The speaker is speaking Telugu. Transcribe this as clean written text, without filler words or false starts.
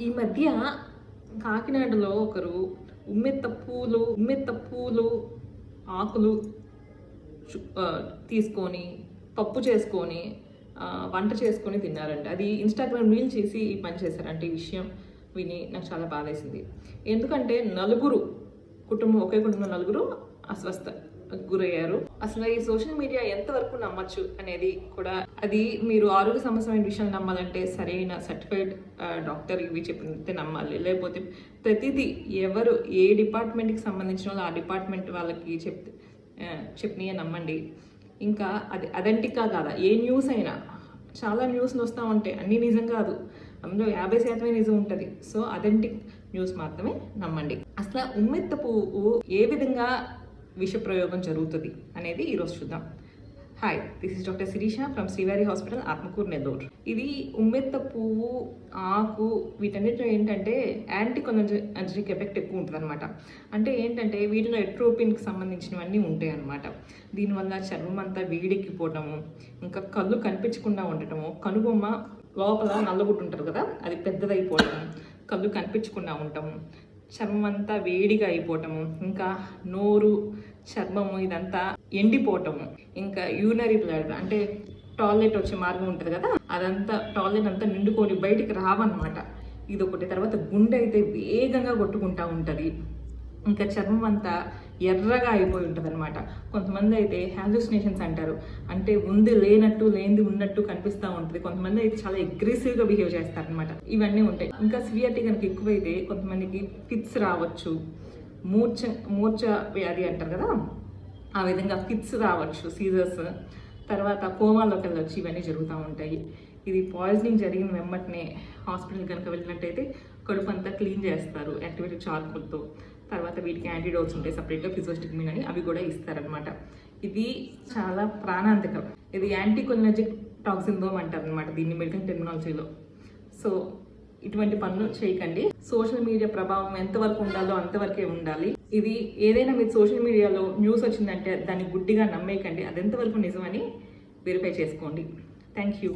ఈ మధ్య కాకినాడలో ఒకరు ఉమ్మెత్త పూలు ఆకులు తీసుకొని పప్పు చేసుకొని వంట చేసుకొని తిన్నారంట. అది ఇన్స్టాగ్రామ్ రీల్ చేసి ఈ పని చేశారంటే ఈ విషయం విని నాకు చాలా బాధేసింది. ఎందుకంటే ఒకే కుటుంబం నలుగురు అస్వస్థ గురయ్యారు. అసలు ఈ సోషల్ మీడియా ఎంతవరకు నమ్మచ్చు అనేది కూడా, అది మీరు ఆరోగ్య సమస్యమైన విషయాలు నమ్మాలంటే సరైన సర్టిఫైడ్ డాక్టర్ ఇవి చెప్పితే నమ్మాలి. లేకపోతే ప్రతిదీ ఎవరు ఏ డిపార్ట్మెంట్కి సంబంధించిన వాళ్ళు ఆ డిపార్ట్మెంట్ వాళ్ళకి చెప్పినయే నమ్మండి. ఇంకా అది అథెంటిక్గా కాదా ఏ న్యూస్ అయినా, చాలా న్యూస్లు వస్తూ ఉంటాయి, అన్నీ నిజం కాదు, అందులో 50% నిజం ఉంటుంది. సో అథెంటిక్ న్యూస్ మాత్రమే నమ్మండి. అసలు ఉమ్మెత్త పువ్వు ఏ విధంగా విష ప్రయోగం జరుగుతుంది అనేది ఈరోజు చూద్దాం. Hi, this is doctor Sirisha from Srivari hospital, Atmakur, Nellore. ఇది ఉమ్మెత్త పువ్వు ఆకు వీటన్నిటిలో ఏంటంటే యాంటీకొలర్జిక్ ఎఫెక్ట్ ఎక్కువ ఉంటుంది అనమాట. అంటే ఏంటంటే వీటిలో ఎట్రోపిన్కి సంబంధించినవన్నీ ఉంటాయి అనమాట. దీనివల్ల చర్మం అంతా వేడెక్కిపోవటము, ఇంకా కళ్ళు కనిపించకుండా ఉండటము, కనుబొమ్మ లోపల నల్లగుట్టు ఉంటారు కదా అది పెద్దదైపోవటము, కళ్ళు కనిపించకుండా ఉండటము, చర్మం అంతా వేడిగా అయిపోవటము, ఇంకా నోరు చర్మము ఇదంతా ఎండిపోవటము, ఇంకా యూనరీ బ్లడ్ అంటే టాయిలెట్ వచ్చే మార్గం ఉంటుంది కదా అదంతా టాయిలెట్ అంతా నిండుకొని బయటికి రావన్నమాట. ఇది ఒకటి. తర్వాత గుండె అయితే వేగంగా కొట్టుకుంటూ ఉంటుంది, ఇంకా చర్మం అంతా ఎర్రగా అయిపోయి ఉంటుంది అనమాట. కొంతమంది అయితే హాలుసినేషన్స్ అంటారు, అంటే ఉంది లేనట్టు లేనిది ఉన్నట్టు కనిపిస్తూ ఉంటుంది. కొంతమంది అయితే చాలా అగ్రెసివ్గా బిహేవ్ చేస్తారనమాట. ఇవన్నీ ఉంటాయి. ఇంకా సివియారిటీ కనుక ఎక్కువైతే కొంతమందికి ఫిట్స్ రావచ్చు, మూర్ఛ వ్యాధి అంటారు కదా ఆ విధంగా ఫిట్స్ రావచ్చు, సీజర్స్, తర్వాత కోమాలోకి వెళ్ళొచ్చు. ఇవన్నీ జరుగుతూ ఉంటాయి. ఇది పాయిజనింగ్ జరిగిన వెంబటనే హాస్పిటల్ కనుక వెళ్ళినట్టయితే కడుపు అంతా క్లీన్ చేస్తారు యాక్టివేటెడ్ చార్కోల్తో. తర్వాత వీటికి యాంటీడోట్స్ ఉంటాయి సపరేట్గా, ఫిజోస్టిక్మిన్ అని, అవి కూడా ఇస్తారనమాట. ఇది చాలా ప్రాణాంతకం. ఇది యాంటీకొలర్జిక్ టాక్సిన్డోమ్ అంటారు అనమాట దీన్ని మెడికల్ టెర్మినాలజీలో. సో ఇటువంటి పనులు చేయకండి. సోషల్ మీడియా ప్రభావం ఎంతవరకు ఉండాలో అంతవరకే ఉండాలి. ఇది ఏదైనా మీరు సోషల్ మీడియాలో న్యూస్ వచ్చిందంటే దాన్ని గుడ్డిగా నమ్మేయకండి. అది ఎంతవరకు నిజమని వెరిఫై చేసుకోండి. Thank you.